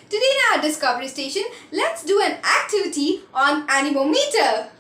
Today in our Discovery Station, let's do an activity on Anemometer.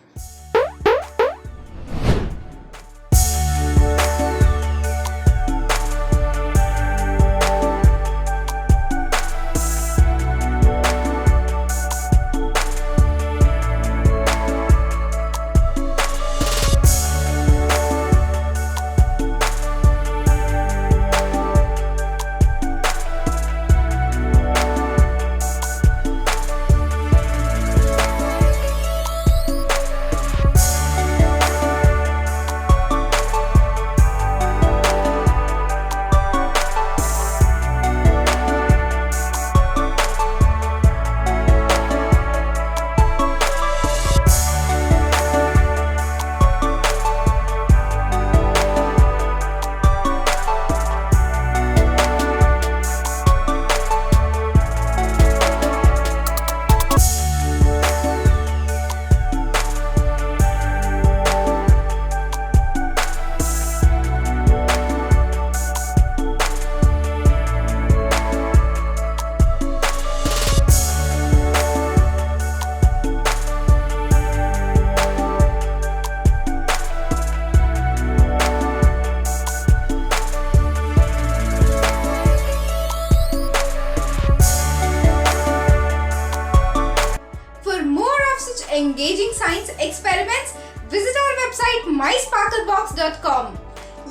Engaging science experiments, visit our website mysparklebox.com.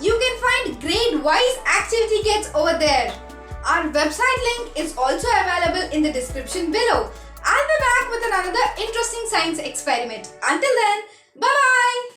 You can find grade-wise activity kits over there. Our website link is also available in the description below. I'll be back with another interesting science experiment. Until then, bye-bye!